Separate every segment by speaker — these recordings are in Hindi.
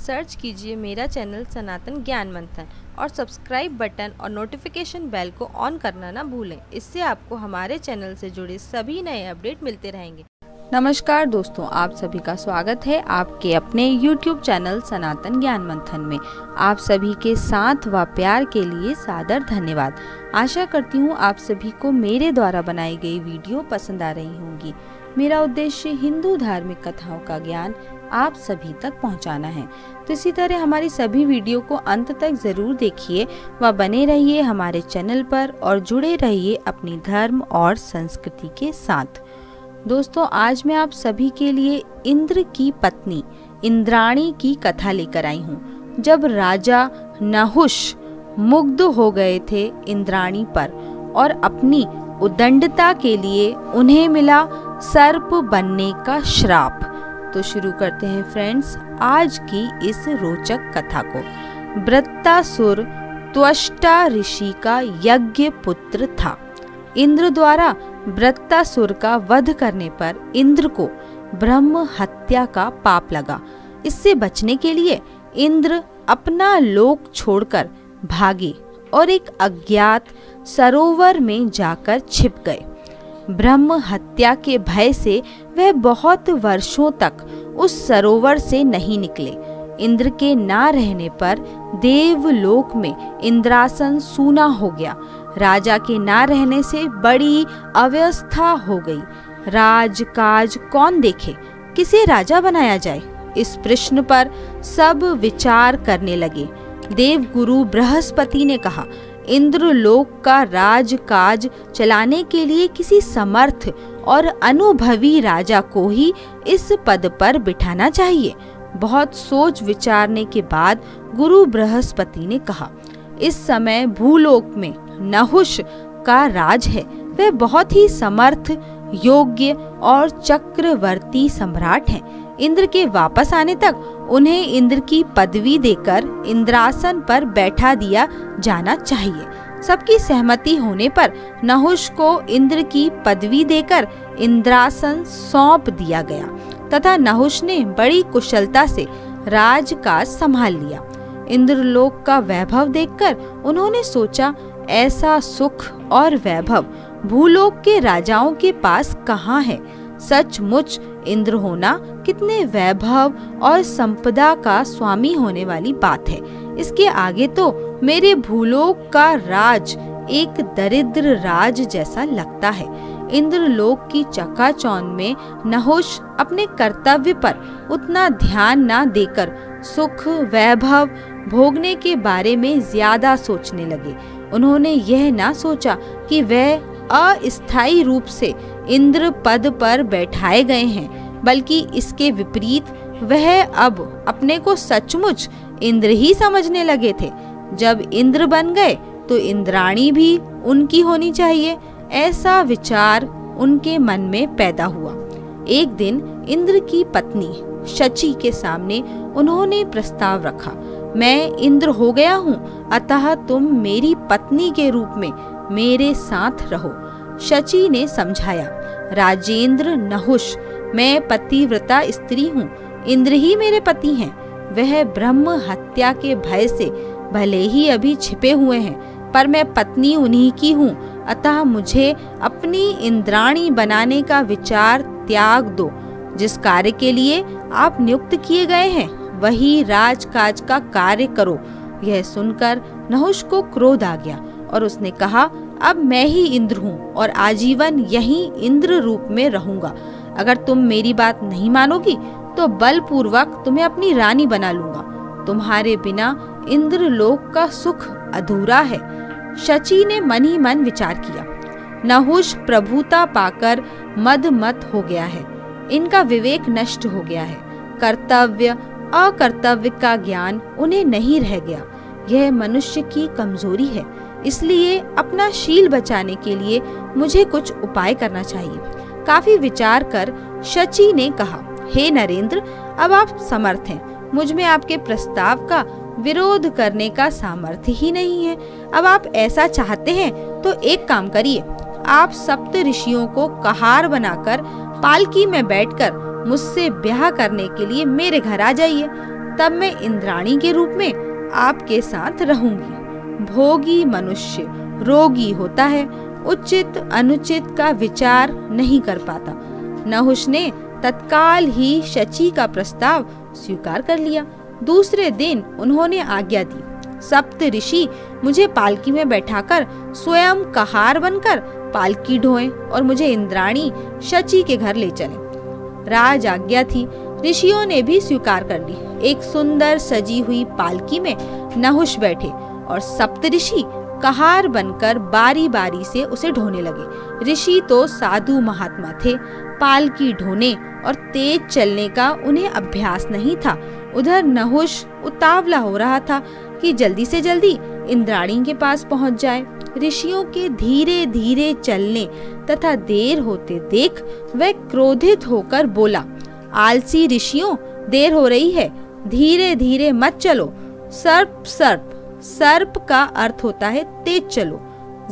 Speaker 1: सर्च कीजिए मेरा चैनल सनातन ज्ञान मंथन और सब्सक्राइब बटन और नोटिफिकेशन बेल को ऑन करना ना भूलें। इससे आपको हमारे चैनल से जुड़े सभी नए अपडेट मिलते रहेंगे।
Speaker 2: नमस्कार दोस्तों, आप सभी का स्वागत है आपके अपने YouTube चैनल सनातन ज्ञान मंथन में। आप सभी के साथ व प्यार के लिए सादर धन्यवाद। आशा करती हूँ आप सभी को मेरे द्वारा बनाई गई वीडियो पसंद आ रही होंगी। मेरा उद्देश्य हिंदू धार्मिक कथाओं का ज्ञान आप सभी तक पहुंचाना है, तो इसी तरह हमारी सभी वीडियो को अंत तक जरूर देखिए व बने रहिए हमारे चैनल पर और जुड़े रहिए अपनी धर्म और संस्कृति के साथ। दोस्तों, आज मैं आप सभी के लिए इंद्र की पत्नी इंद्राणी की कथा लेकर आई हूँ। जब राजा नहुष मुग्ध हो गए थे इंद्राणी पर और अपनी उदंडता के लिए उन्हें मिला सर्प बनने का श्राप। तो शुरू करते हैं फ्रेंड्स आज की इस रोचक कथा को। वृत्तासुर त्वष्टा ऋषि का यज्ञ पुत्र था। इंद्र द्वारा वृत्तासुर का वध करने पर इंद्र को ब्रह्म हत्या का पाप लगा। इससे बचने के लिए इंद्र अपना लोक छोड़कर भागे और एक अज्ञात सरोवर में जाकर छिप गए। ब्रह्म हत्या के भय से वह बहुत वर्षों तक उस सरोवर से नहीं निकले। इंद्र के ना रहने पर देवलोक में इंद्रासन सूना हो गया। राजा के ना रहने से बड़ी अव्यवस्था हो गई। राजकाज कौन देखे, किसे राजा बनाया जाए, इस प्रश्न पर सब विचार करने लगे। देवगुरु बृहस्पति ने कहा, इंद्रलोक का राजकाज चलाने के लिए किसी समर्थ और अनुभवी राजा को ही इस पद पर बिठाना चाहिए। बहुत सोच विचारने के बाद गुरु बृहस्पति ने कहा, इस समय भूलोक में नहुष का राज है। वह बहुत ही समर्थ, योग्य और चक्रवर्ती सम्राट हैं। इंद्र के वापस आने तक उन्हें इंद्र की पदवी देकर इंद्रासन पर बैठा दिया जाना चाहिए। सबकी सहमति होने पर नहुष को इंद्र की पदवी देकर इंद्रासन सौंप दिया गया तथा नहुष ने बड़ी कुशलता से राजकाज संभाल लिया। इंद्रलोक का वैभव देखकर उन्होंने सोचा, ऐसा सुख और वैभव भूलोक के राजाओं के पास कहाँ है। सचमुच इंद्र होना कितने वैभव और संपदा का स्वामी होने वाली बात है। इसके आगे तो मेरे भूलोक का राज एक दरिद्र राज जैसा लगता है। इंद्रलोक की चकाचौंध में नहुष अपने कर्तव्य पर उतना ध्यान न देकर सुख वैभव भोगने के बारे में ज्यादा सोचने लगे। उन्होंने यह ना सोचा कि वह अस्थायी रूप से इंद्र पद पर बैठाए गए हैं, बल्कि इसके विपरीत वह अब अपने को सचमुच इंद्र ही समझने लगे थे। जब इंद्र बन गए तो इंद्राणी भी उनकी होनी चाहिए, ऐसा विचार उनके मन में पैदा हुआ। एक दिन इंद्र की पत्नी शची के सामने उन्होंने प्रस्ताव रखा, मैं इंद्र हो गया हूँ, अतः तुम मेरी पत्नी के रूप में मेरे साथ रहो। शची ने समझाया, राजेंद्र नहुष, मैं पतिव्रता स्त्री हूँ, इंद्र ही मेरे पति हैं। वह ब्रह्म हत्या के भय से भले ही अभी छिपे हुए हैं, पर मैं पत्नी उन्हीं की हूँ, अतः मुझे अपनी इंद्राणी बनाने का विचार त्याग दो। जिस कार्य के लिए आप नियुक्त किए गए हैं वही राजकाज का कार्य करो। यह सुनकर नहुष को क्रोध आ गया और उसने कहा, अब मैं ही इंद्र हूँ और आजीवन यहीं इंद्र रूप में रहूंगा। अगर तुम मेरी बात नहीं मानोगी तो बलपूर्वक तुम्हें अपनी रानी बना लूंगा। तुम्हारे बिना इंद्रलोक का सुख अधूरा है। शची ने मन ही मन विचार किया, नहुष प्रभुता पाकर मदमत हो गया है, इनका विवेक नष्ट हो गया है, कर्तव्य अकर्तव्य का ज्ञान उन्हें नहीं रह गया। यह मनुष्य की कमजोरी है, इसलिए अपना शील बचाने के लिए मुझे कुछ उपाय करना चाहिए। काफी विचार कर शची ने कहा, हे नरेंद्र, अब आप समर्थ हैं, मुझ में आपके प्रस्ताव का विरोध करने का सामर्थ्य ही नहीं है। अब आप ऐसा चाहते हैं तो एक काम करिए, आप सप्त ऋषियों को कहार बनाकर पालकी में बैठकर मुझसे ब्याह करने के लिए मेरे घर आ जाइए। तब मैं इंद्राणी के रूप में आपके साथ रहूंगी। भोगी मनुष्य रोगी होता है, उचित अनुचित का विचार नहीं कर पाता। नहुष ने तत्काल ही शची का प्रस्ताव स्वीकार कर लिया। दूसरे दिन उन्होंने आज्ञा दी, सप्त ऋषि मुझे पालकी में बैठाकर स्वयं कहार बनकर पालकी ढोएं और मुझे इंद्राणी शची के घर ले चलें। राज आज्ञा थी, ऋषियों ने भी स्वीकार कर ली। एक सुंदर सजी हुई पालकी में नहुष बैठे और सप्तऋषि कहार बनकर बारी बारी से उसे ढोने लगे। ऋषि तो साधु महात्मा थे, पालकी ढोने और तेज चलने का उन्हें अभ्यास नहीं था। उधर नहुष उतावला हो रहा था कि जल्दी से जल्दी इंद्राणी के पास पहुंच जाए। ऋषियों के धीरे धीरे चलने तथा देर होते देख वह क्रोधित होकर बोला, आलसी ऋषियों, देर हो रही है, धीरे धीरे मत चलो। सर्प सर्प सर्प का अर्थ होता है तेज चलो,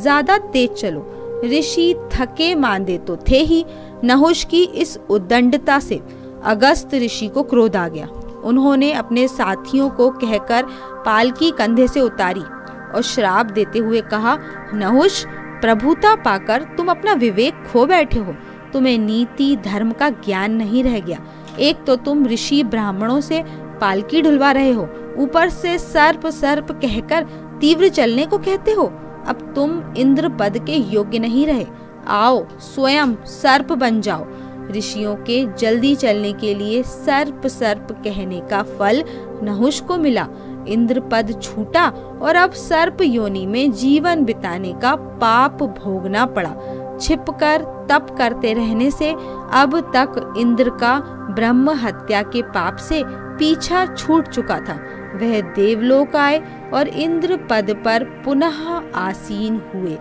Speaker 2: ज्यादा तेज चलो। ऋषि थके मांदे तो थे ही। नहुष की इस उद्दंडता से अगस्त ऋषि को क्रोध आ गया। उन्होंने अपने साथियों को कहकर पालकी कंधे से उतारी और श्राप देते हुए कहा, नहुष, प्रभुता पाकर तुम अपना विवेक खो बैठे हो। तुम्हें नीति धर्म का ज्ञान नहीं रह गया। एक तो तुम ऋषि ब्राह्मणों से पालकी ढुलवा रहे हो, ऊपर से सर्प सर्प कहकर तीव्र चलने को कहते हो। अब तुम इंद्र पद के योग्य नहीं रहे। आओ स्वयं सर्प बन जाओ। ऋषियों के जल्दी चलने के लिए सर्प सर्प कहने का फल नहुष को मिला। इंद्र पद छूटा और अब सर्प योनि में जीवन बिताने का पाप भोगना पड़ा। छिपकर तप करते रहने से अब तक इंद्र का ब्रह्म हत्या के पाप से पीछा छूट चुका था। वह देवलोक आए और इंद्र पद पर पुनः आसीन हुए।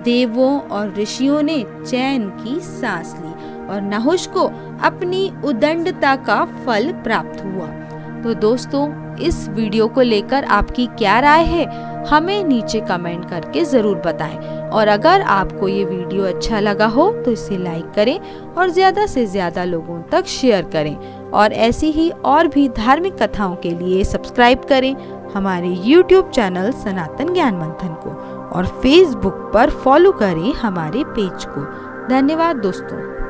Speaker 2: देवों और ऋषियों ने चैन की सांस ली और नहुष को अपनी उदंडता का फल प्राप्त हुआ। तो दोस्तों, इस वीडियो को लेकर आपकी क्या राय है, हमें नीचे कमेंट करके जरूर बताएं। और अगर आपको ये वीडियो अच्छा लगा हो तो इसे लाइक करें और ज्यादा से ज्यादा लोगों तक शेयर करें। और ऐसी ही और भी धार्मिक कथाओं के लिए सब्सक्राइब करें हमारे YouTube चैनल सनातन ज्ञान मंथन को और Facebook पर फॉलो करें हमारे पेज को। धन्यवाद दोस्तों।